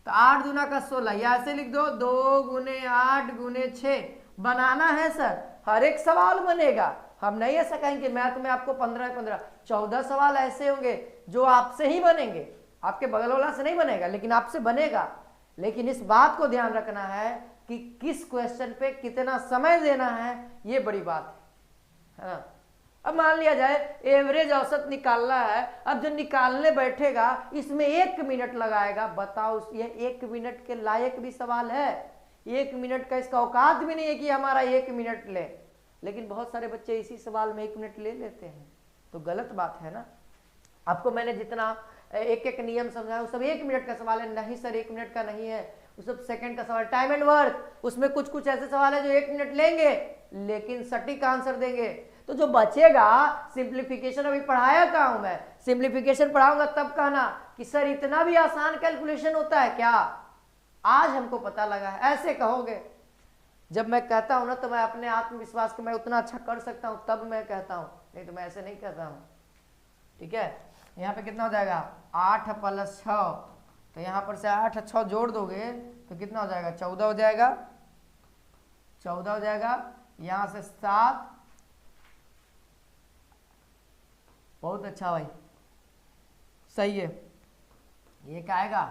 S1: तो 8 दूना का 16, या ऐसे लिख दो 2 गुने 8 गुने 6 बनाना है सर। हर एक सवाल बनेगा। हम नहीं ऐसा कहेंगे मैथ में आपको 15 14 सवाल ऐसे होंगे जो आपसे ही बनेंगे, आपके बगल वाला से नहीं बनेगा, लेकिन आपसे बनेगा। लेकिन इस बात को ध्यान रखना है कि किस क्वेश्चन पे कितना समय देना है, ये बड़ी बात है ना। अब मान लिया जाए एवरेज औसत निकालना है, अब जो निकालने बैठेगा इसमें 1 मिनट लगाएगा। बताओ ये 1 मिनट के लायक भी सवाल है? 1 मिनट का इसका औकात भी नहीं है कि हमारा 1 मिनट ले। लेकिन बहुत सारे बच्चे इसी सवाल में 1 मिनट ले लेते हैं, तो गलत बात है ना। आपको मैंने जितना एक नियम समझाया वो सब 1 मिनट का सवाल है। नहीं सर 1 मिनट का नहीं है, वो सब सेकंड का सवाल, टाइम एंड वर्क। उसमें कुछ ऐसे सवाल है जो 1 मिनट लेंगे लेकिन सटीक आंसर देंगे। तो जो बचेगा सिंप्लीफिकेशन, अभी पढ़ाया कहाँ हूं मैं, सिंप्लीफिकेशन पढ़ाऊंगा तब कहना कि सर इतना भी आसान कैलकुलेशन होता है क्या, आज हमको पता लगा है। ऐसे कहोगे। जब मैं कहता हूं ना तो मैं अपने आत्मविश्वास को मैं उतना अच्छा कर सकता हूं तब मैं कहता हूं, नहीं तो मैं ऐसे नहीं कहता हूं, ठीक है। यहाँ पे कितना हो जाएगा 8 + 6, तो यहाँ पर से 8 और 6 जोड़ दोगे तो कितना हो जाएगा 14 हो जाएगा, 14 हो जाएगा। यहाँ से 7, बहुत अच्छा भाई, सही है। ये क्या आएगा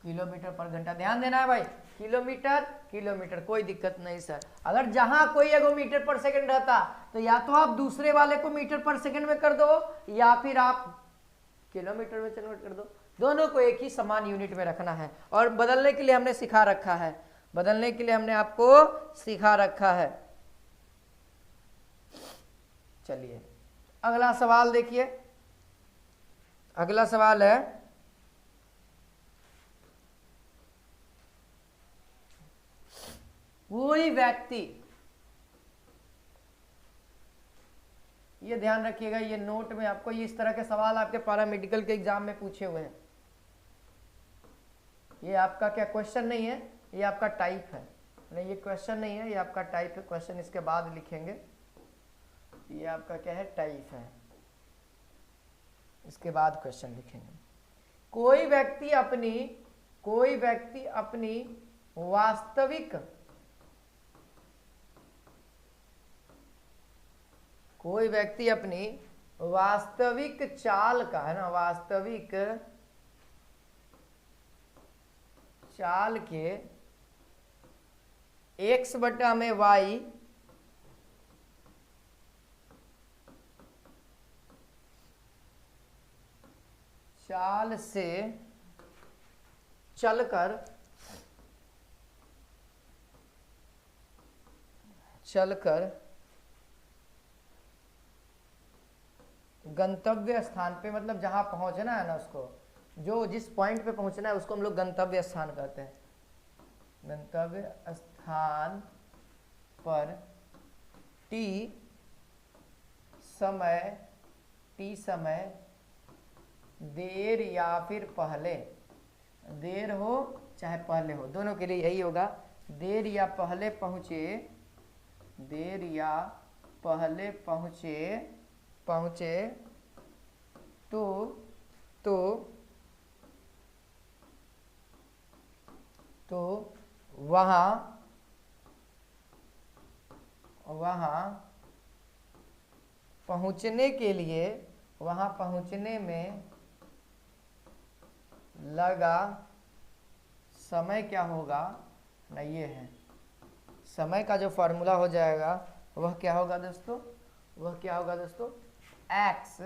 S1: किलोमीटर पर घंटा। ध्यान देना है भाई, किलोमीटर कोई दिक्कत नहीं सर। अगर जहां कोई एगो मीटर पर सेकंड रहता तो या तो आप दूसरे वाले को मीटर पर सेकंड में कर दो या फिर आप किलोमीटर में कन्वर्ट कर दो। दोनों को एक ही समान यूनिट में रखना है। और बदलने के लिए हमने सिखा रखा है, बदलने के लिए हमने आपको सिखा रखा है। चलिए अगला सवाल देखिए, अगला सवाल है कोई व्यक्ति, ये ध्यान रखिएगा, ये नोट में आपको ये इस तरह के सवाल आपके पैरामेडिकल के एग्जाम में पूछे हुए हैं। ये आपका क्या क्वेश्चन नहीं है, ये आपका टाइप है। नहीं ये क्वेश्चन नहीं है, ये आपका टाइप है। क्वेश्चन इसके बाद लिखेंगे, ये आपका क्या है, टाइप है। इसके बाद क्वेश्चन लिखेंगे। कोई व्यक्ति अपनी वास्तविक, कोई व्यक्ति अपनी वास्तविक चाल का, है ना, वास्तविक चाल के x बटा में y चाल से चलकर गंतव्य स्थान पे, मतलब जहां पहुंचना है ना उसको, जो जिस पॉइंट पे पहुंचना है उसको हम लोग गंतव्य स्थान कहते हैं। गंतव्य स्थान पर t समय देर या फिर पहले, देर हो चाहे पहले हो, दोनों के लिए यही होगा। देर या पहले पहुंचे, देर या पहले पहुंचे तो वहां पहुंचने के लिए, वहां पहुंचने में लगा समय क्या होगा ना, ये है समय का जो फॉर्मूला हो जाएगा वह क्या होगा दोस्तों, वह क्या होगा दोस्तों, x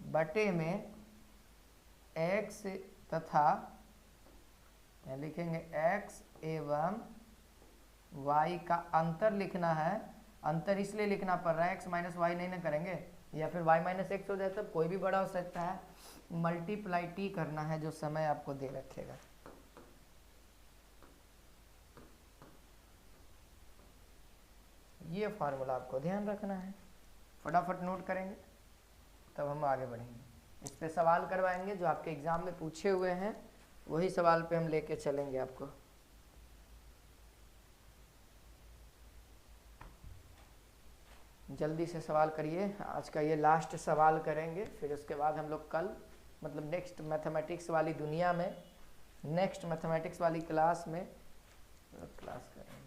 S1: बटे में x तथा लिखेंगे x एवं y का अंतर लिखना है। अंतर इसलिए लिखना पड़ रहा है, x माइनस वाई नहीं ना करेंगे, या फिर y माइनस एक्स हो जाए तब कोई भी बड़ा हो सकता है। मल्टीप्लाई t करना है जो समय आपको दे रखेगा। ये फार्मूला आपको ध्यान रखना है, फटाफट नोट करेंगे तब हम आगे बढ़ेंगे। इस पे सवाल करवाएंगे जो आपके एग्जाम में पूछे हुए हैं, वही सवाल पे हम लेके चलेंगे आपको। जल्दी से सवाल करिए, आज का ये लास्ट सवाल करेंगे, फिर उसके बाद हम लोग कल, मतलब नेक्स्ट मैथमेटिक्स वाली दुनिया में, नेक्स्ट मैथमेटिक्स वाली क्लास में क्लास करेंगे।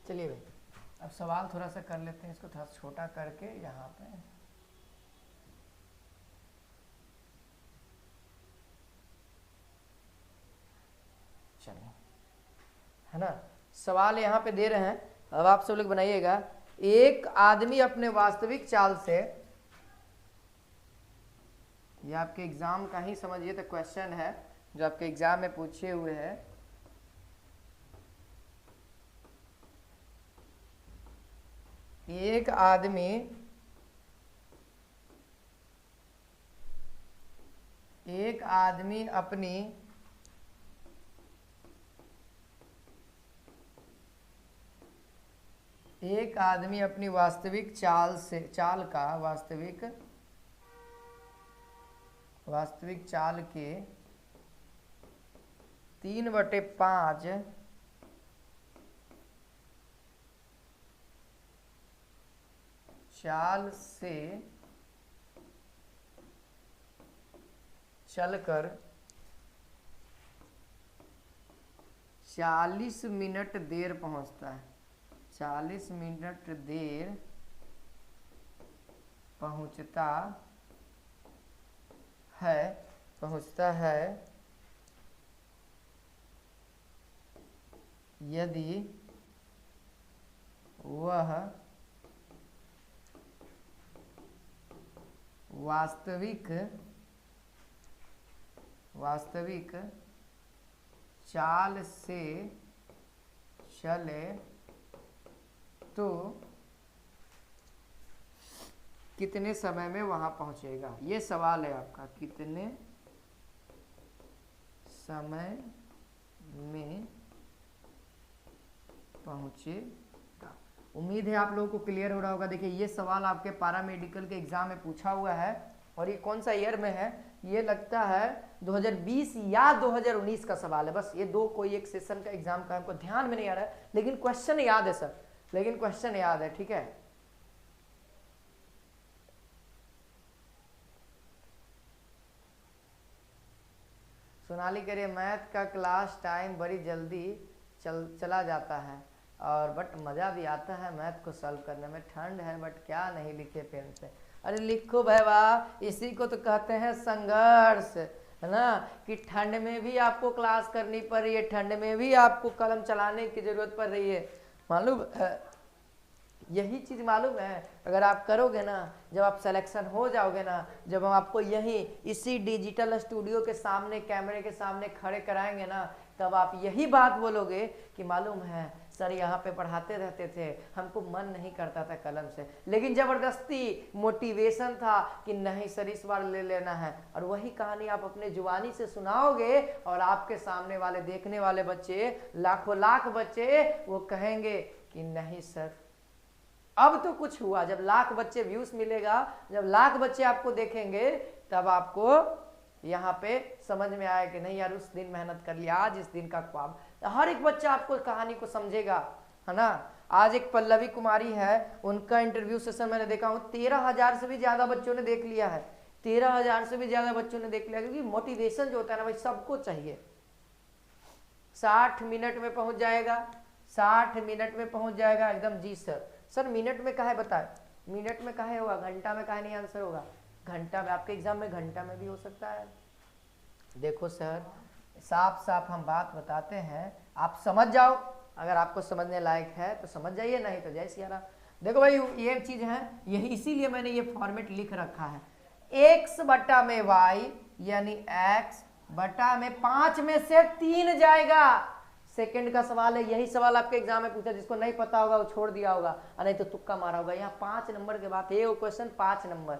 S1: चलिए भाई, अब सवाल थोड़ा सा कर लेते हैं, इसको थोड़ा छोटा करके यहाँ पे। चलिए, है ना, सवाल यहाँ पे दे रहे हैं, अब आप सब लोग बनाइएगा। एक आदमी अपने वास्तविक चाल से, ये आपके एग्जाम का ही समझिए तो क्वेश्चन है जो आपके एग्जाम में पूछे हुए हैं। एक आदमी अपनी एक आदमी अपनी वास्तविक वास्तविक चाल के 3/5 चाल से चलकर 40 मिनट देर पहुंचता है, 40 मिनट देर पहुंचता है यदि वह वास्तविक चाल से चले तो कितने समय में वहां पहुंचेगा। ये सवाल है आपका, कितने समय में पहुंचेगा। उम्मीद है आप लोगों को क्लियर हो रहा होगा। देखिए ये सवाल आपके पैरामेडिकल के एग्जाम में पूछा हुआ है और ये कौन सा ईयर में है, ये लगता है 2020 या 2019 का सवाल है। बस ये दो कोई एक सेशन का एग्जाम का हमको ध्यान में नहीं आ रहा है, लेकिन क्वेश्चन याद है सर, लेकिन क्वेश्चन याद है, ठीक है। सोनाली कह रही है मैथ का क्लास टाइम बड़ी जल्दी चला जाता है और बट मज़ा भी आता है मैथ को सॉल्व करने में। ठंड है बट क्या नहीं लिखे पेन से। अरे लिखो भाई वाह, इसी को तो कहते हैं संघर्ष, है ना, कि ठंड में भी आपको क्लास करनी पड़ रही है, ठंड में भी आपको कलम चलाने की जरूरत पड़ रही है। मालूम यही चीज़ मालूम है, अगर आप करोगे ना, जब आप सिलेक्शन हो जाओगे ना, जब हम आपको यहीं इसी डिजिटल स्टूडियो के सामने कैमरे के सामने खड़े कराएंगे ना, तब आप यही बात बोलोगे कि मालूम है सर यहाँ पे पढ़ाते रहते थे, हमको मन नहीं करता था कलम से, लेकिन ज़बरदस्ती मोटिवेशन था कि नहीं सर इस बार ले लेना है। और वही कहानी आप अपने जुबानी से सुनाओगे और आपके सामने वाले देखने वाले बच्चे, लाखों लाख बच्चे, वो कहेंगे कि नहीं सर अब तो कुछ हुआ। जब लाख बच्चे व्यूज मिलेगा, जब लाख बच्चे आपको देखेंगे, तब आपको यहाँ पे समझ में आया कि नहीं यार उस दिन मेहनत कर लिया, आज इस दिन का ख्वाब। हर एक बच्चा आपको कहानी को समझेगा, है ना। आज एक पल्लवी कुमारी है, उनका इंटरव्यू सेशन मैंने देखा हूँ, 13,000 से भी ज्यादा बच्चों ने देख लिया है, 13,000 से भी ज्यादा बच्चों ने देख लिया, क्योंकि मोटिवेशन जो होता है ना भाई सबको चाहिए। 60 मिनट में पहुंच जाएगा, 60 मिनट में पहुंच जाएगा एकदम। जी सर मिनट में काहे बताए, मिनट में काहे होगा, घंटा में काहे नहीं आंसर होगा। घंटा में आपके एग्जाम में घंटा में भी हो सकता है। देखो सर साफ साफ हम बात बताते हैं, आप समझ जाओ, अगर आपको समझने लायक है तो समझ जाइए, नहीं तो जय सिया राम। देखो भाई ये चीज है, यही इसीलिए मैंने ये फॉर्मेट लिख रखा है, x बटा में y यानी x बटा में 5 में से 3 जाएगा। सेकंड का सवाल है, यही सवाल आपके एग्जाम में पूछा, जिसको नहीं पता होगा वो छोड़ दिया होगा, नहीं तो तुक्का मारा होगा। यहाँ 5 नंबर के बाद ये क्वेश्चन 5 नंबर,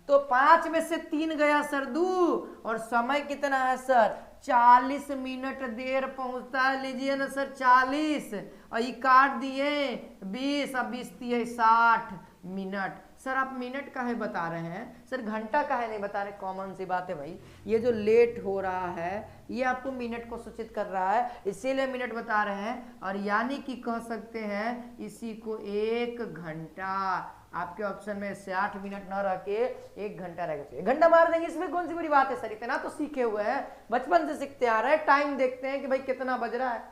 S1: तो 5 में से 3 गया सर 2, और समय कितना है सर 40 मिनट देर पहुंचता है। लीजिए ना सर 40 और ये काट दिए 20, अब 20 दिए 60 मिनट। सर आप मिनट काहे बता रहे हैं, सर घंटा काहे नहीं बता रहे। कॉमन सी बात है भाई, ये जो लेट हो रहा है ये आपको मिनट को सूचित कर रहा है, इसीलिए मिनट बता रहे हैं। और यानी कि कह सकते हैं इसी को 1 घंटा। आपके ऑप्शन में 60 मिनट न रह के 1 घंटा रहेगा, 1 घंटा मार देंगे, इसमें कौन सी बड़ी बात है सर, इतना तो सीखे हुए हैं, बचपन से सीखते आ रहे हैं। टाइम देखते हैं कि भाई कितना बज रहा है,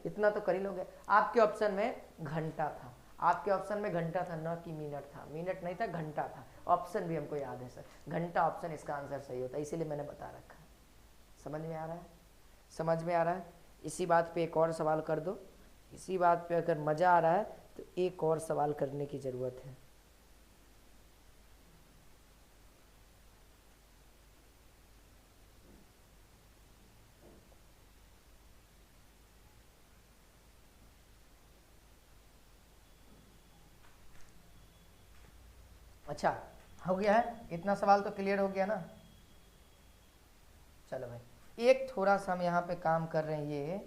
S1: इतना तो कर ही लोगे। आपके ऑप्शन में घंटा था, आपके ऑप्शन में घंटा था, न कि मिनट था, मिनट नहीं था घंटा था। ऑप्शन भी हमको याद है सर, घंटा ऑप्शन इसका आंसर सही होता है, इसीलिए मैंने बता रखा है। समझ में आ रहा है, समझ में आ रहा है। इसी बात पे एक और सवाल कर दो, इसी बात पे अगर मजा आ रहा है तो एक और सवाल करने की जरूरत है। अच्छा हो गया है, इतना सवाल तो क्लियर हो गया ना। चलो भाई एक थोड़ा सा हम यहाँ पे काम कर रहे हैं,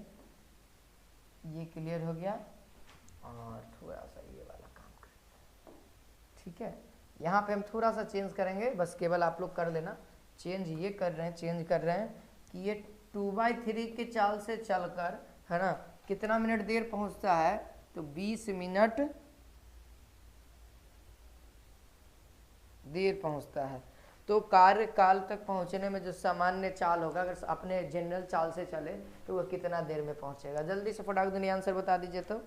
S1: ये क्लियर हो गया, और थोड़ा सा ये वाला ठीक है, यहाँ पे हम थोड़ा सा चेंज करेंगे, बस केवल आप लोग कर लेना। चेंज ये कर रहे हैं, चेंज कर रहे हैं कि ये 2/3 के चाल से चलकर, है ना, कितना मिनट देर पहुंचता है, तो 20 मिनट देर पहुंचता है। तो कार्यकाल तक पहुंचने में जो सामान्य चाल होगा, अगर अपने जनरल चाल से चले तो वह कितना देर में पहुंचेगा। जल्दी से फटाक दुनिया आंसर बता दीजिए। तो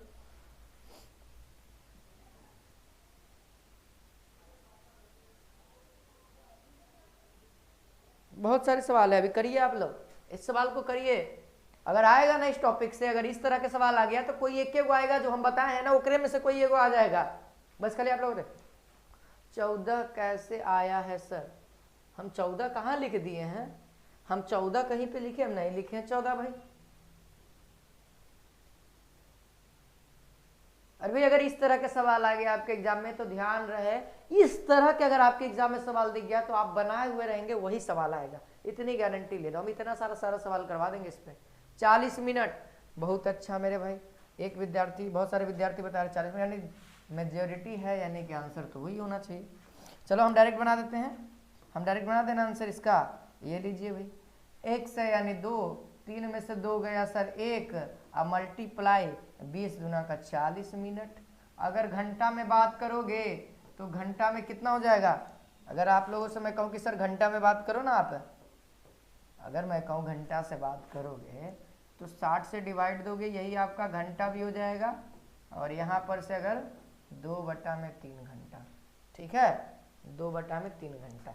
S1: बहुत सारे सवाल है, अभी करिए आप लोग, इस सवाल को करिए। अगर आएगा ना इस टॉपिक से, अगर इस तरह के सवाल आ गया तो कोई एक को आएगा, जो हम बताए हैं ना ओकरे में से कोई एक आ जाएगा। बस खाली आप लोग 14 कैसे आया है सर? हम 14 कहाँ लिख दिए हैं? हम 14 कहीं पे लिखे? हम नहीं लिखे हैं 14 भाई। अरे भाई, अगर इस तरह के सवाल आ गया आपके एग्जाम में तो ध्यान रहे, इस तरह के अगर आपके एग्जाम में सवाल दिख गया तो आप बनाए हुए रहेंगे, वही सवाल आएगा, इतनी गारंटी ले लो। हम इतना सारा सवाल करवा देंगे इस पे। 40 मिनट, बहुत अच्छा मेरे भाई। एक विद्यार्थी, बहुत सारे विद्यार्थी बता रहे 40 मिनट, यानी मेजोरिटी है, यानी कि आंसर तो वही होना चाहिए। चलो हम डायरेक्ट बना देते हैं, हम डायरेक्ट बना देना आंसर इसका। ये लीजिए भाई, x है यानी 2, 3 में से 2 गया सर 1, अब मल्टीप्लाई 20 गुना का 40 मिनट। अगर घंटा में बात करोगे तो घंटा में कितना हो जाएगा? अगर आप लोगों से मैं कहूँ कि सर घंटा में बात करो ना आप, अगर मैं कहूँ घंटा से बात करोगे तो 60 से डिवाइड दोगे, यही आपका घंटा भी हो जाएगा। और यहाँ पर से अगर 2/3 घंटा, ठीक है, 2/3 घंटा,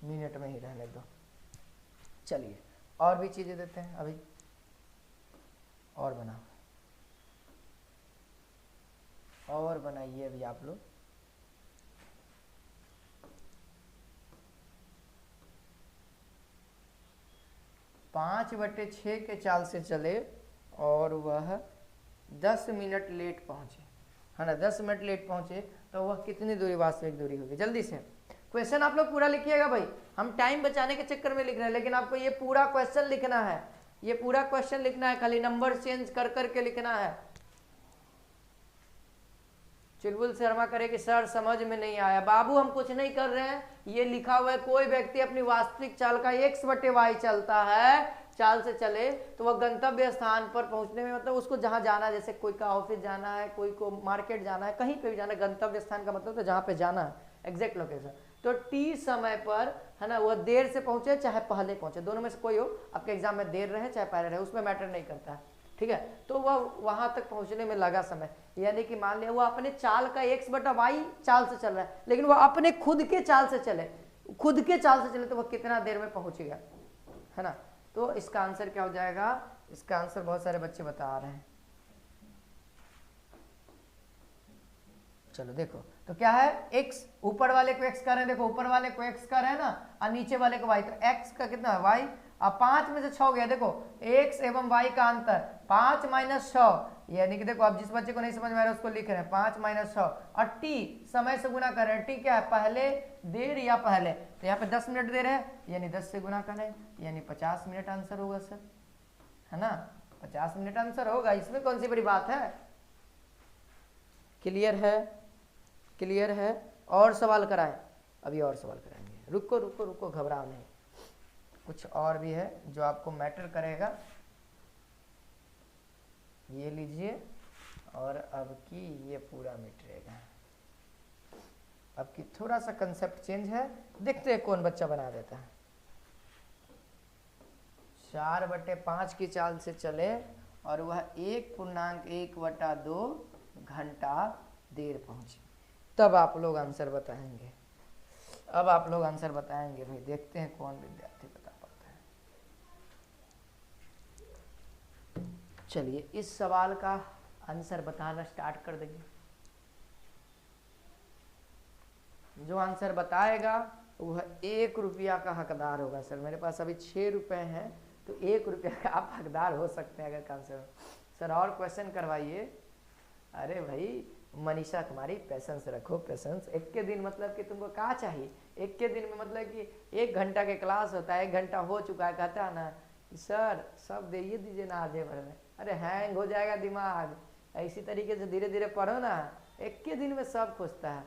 S1: मिनट में ही रहने दो। चलिए और भी चीजें देते हैं अभी, और बनाओ, और बनाइए अभी आप लोग। पाँच बटे 6 के चाल से चले और वह 10 मिनट लेट पहुंचे, है ना, 10 मिनट लेट पहुंचे तो वह कितनी दूरी वास्तविक दूरी होगी? जल्दी से क्वेश्चन आप लोग पूरा लिखिएगा भाई। हम टाइम बचाने के चक्कर में लिख रहे हैं, लेकिन आपको ये पूरा क्वेश्चन लिखना है, ये पूरा क्वेश्चन लिखना है, खाली नंबर चेंज कर करके लिखना है। चुलबुल शर्मा करे कि सर समझ में नहीं आया। बाबू हम कुछ नहीं कर रहे हैं, ये लिखा हुआ है कोई व्यक्ति अपनी वास्तविक चाल का x/y चलता है, चाल से चले तो वह गंतव्य स्थान पर पहुंचने में, मतलब उसको जहां जाना है, जैसे कोई का ऑफिस जाना है, कोई को मार्केट जाना है, कहीं पे भी जाना है, गंतव्य स्थान का मतलब तो जहां पे जाना है, एग्जैक्ट लोकेशन। तो t समय पर, है ना, वह देर से पहुंचे चाहे पहले पहुंचे, दोनों में से कोई हो, आपके एग्जाम में देर रहे चाहे पहले रहे, उसमें मैटर नहीं करता है, ठीक है। तो वह वहां तक पहुंचने में लगा समय, यानी कि मान लिया वो अपने चाल का x/y चाल से चल रहा है, लेकिन वह अपने खुद के चाल से चले, खुद के चाल से चले तो वह कितना देर में पहुंचेगा, है ना। तो इसका आंसर क्या हो जाएगा? इसका आंसर बहुत सारे बच्चे बता रहे हैं। चलो देखो, तो क्या है, x, ऊपर वाले को x कर रहे हैं, देखो ऊपर वाले को x कर रहे हैं ना, और नीचे वाले को y, तो x का कितना है y, अब 5 में से 6 गया, देखो x एवं y का अंतर 5 - 6, यानी कि देखो अब जिस बच्चे को नहीं समझ में आ रहा है उसको लिख रहे हैं 5 - 6, और t समय से गुना कर रहे हैं, t क्या है, पहले देर या पहले, तो यहाँ पे 10 मिनट देर है, यानी 10 से गुना कर रहे हैं, यानी 50 मिनट आंसर होगा सर, है ना, 50 मिनट आंसर होगा, इसमें कौन सी बड़ी बात है। क्लियर है? क्लियर है? और सवाल कराएं? अभी और सवाल कराएंगे, रुको रुको रुको, घबराओ नहीं, कुछ और भी है जो आपको मैटर करेगा, ये लीजिए, और अब की ये पूरा मिटेगा। अब की थोड़ा सा कंसेप्ट चेंज है, देखते हैं कौन बच्चा बना देता है। 4/5 की चाल से चले और वह 1.1/2 घंटा देर पहुंचे, तब आप लोग आंसर बताएंगे। अब आप लोग आंसर बताएंगे भाई, देखते हैं कौन विद्यार्थी बता पाता है। चलिए इस सवाल का आंसर बताना स्टार्ट कर देंगे। जो आंसर बताएगा वह 1 रुपया का हकदार होगा। सर मेरे पास अभी 6 रुपए हैं, तो 1 रुपया का आप हकदार हो सकते हैं अगर का आंसर। सर और क्वेश्चन करवाइए। अरे भाई मनीषा कुमारी, पेशेंस रखो, पेशेंस। एक के दिन मतलब कि तुमको क्या चाहिए, एक के दिन में मतलब कि 1 घंटा के क्लास होता है, 1 घंटा हो चुका है, कहता है ना कि सर सब दे दीजिए ना आधे भर में, अरे हैंग हो जाएगा दिमाग, इसी तरीके से धीरे धीरे पढ़ो ना, एक के दिन में सब खुजता है।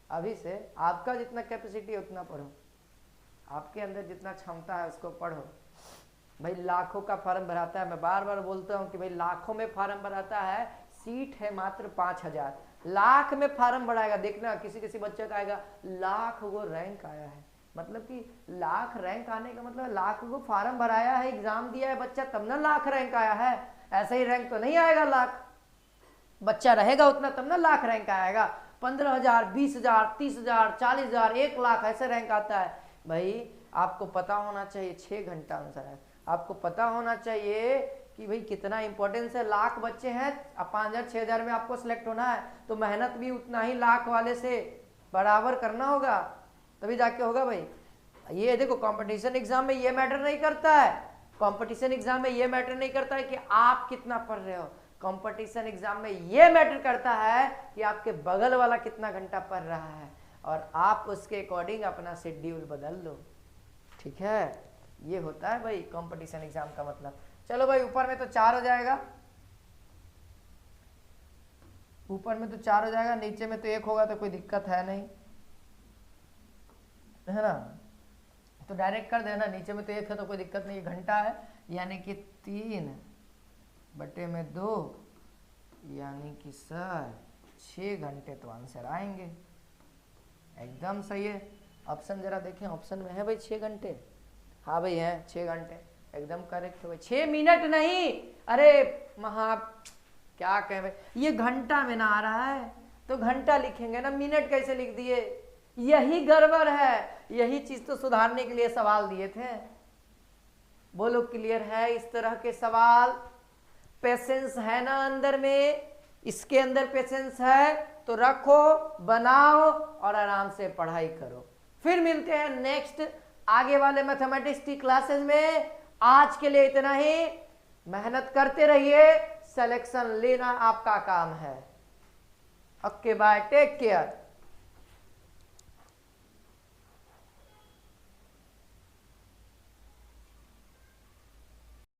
S1: अभी से आपका जितना कैपेसिटी है उतना पढ़ो, आपके अंदर जितना क्षमता है उसको पढ़ो। भाई लाखों का फॉर्म भराता है, मैं बार बार बोलता हूँ कि भाई लाखों में फॉर्म भराता है, सीट है मात्र 5000। लाख में फॉर्म भराएगा, देखना किसी किसी बच्चे का आएगा लाख वो रैंक आया है, मतलब कि लाख रैंक आने का मतलब लाख को फॉर्म भराया है, एग्जाम दिया है बच्चा, तब ना लाख रैंक आया है। ऐसे ही रैंक तो नहीं आएगा, लाख बच्चा रहेगा उतना तब ना लाख रैंक आएगा। 15,000, 20,000, 30,000, 40,000, 1 लाख ऐसे रैंक आता है। भाई आपको पता होना चाहिए 6 घंटा आंसर है, आपको पता होना चाहिए कि भाई कितना इंपॉर्टेंस है। लाख बच्चे हैं, अब 5,000 6,000 में आपको सिलेक्ट होना है, तो मेहनत भी उतना ही लाख वाले से बराबर करना होगा, तभी जाके होगा भाई। ये देखो कंपटीशन एग्जाम में ये मैटर नहीं करता है, कंपटीशन एग्जाम में ये मैटर नहीं करता है कि आप कितना पढ़ रहे हो, कंपटीशन एग्जाम में ये मैटर करता है कि आपके बगल वाला कितना घंटा पढ़ रहा है, और आप उसके अकॉर्डिंग अपना शेड्यूल बदल लो। ठीक है, ये होता है भाई कंपटीशन एग्जाम का मतलब। चलो भाई ऊपर में तो 4 हो जाएगा, ऊपर में तो 4 हो जाएगा, नीचे में तो 1 होगा, तो कोई दिक्कत है नहीं, है ना। तो डायरेक्ट कर देना, नीचे में तो 1 है तो कोई दिक्कत नहीं। घंटा है यानी कि 3/2 यानी कि सर 6 घंटे तो आंसर आएंगे। एकदम सही है। ऑप्शन जरा देखें, ऑप्शन में है भाई 6 घंटे। हाँ भाई है 6 घंटे, एकदम करेक्ट है भाई। 6 मिनट नहीं, अरे क्या कहें भाई, ये घंटा में ना आ रहा है तो घंटा लिखेंगे ना, मिनट कैसे लिख दिए, यही गड़बड़ है। यही चीज तो सुधारने के लिए सवाल दिए थे। बोलो क्लियर है इस तरह के सवाल? पेशेंस है ना अंदर में, इसके अंदर पेशेंस है तो रखो, बनाओ और आराम से पढ़ाई करो। फिर मिलते हैं नेक्स्ट आगे वाले मैथमेटिक्स की क्लासेस में। आज के लिए इतना ही, मेहनत करते रहिए, सिलेक्शन लेना आपका काम है। Okay bye, take care.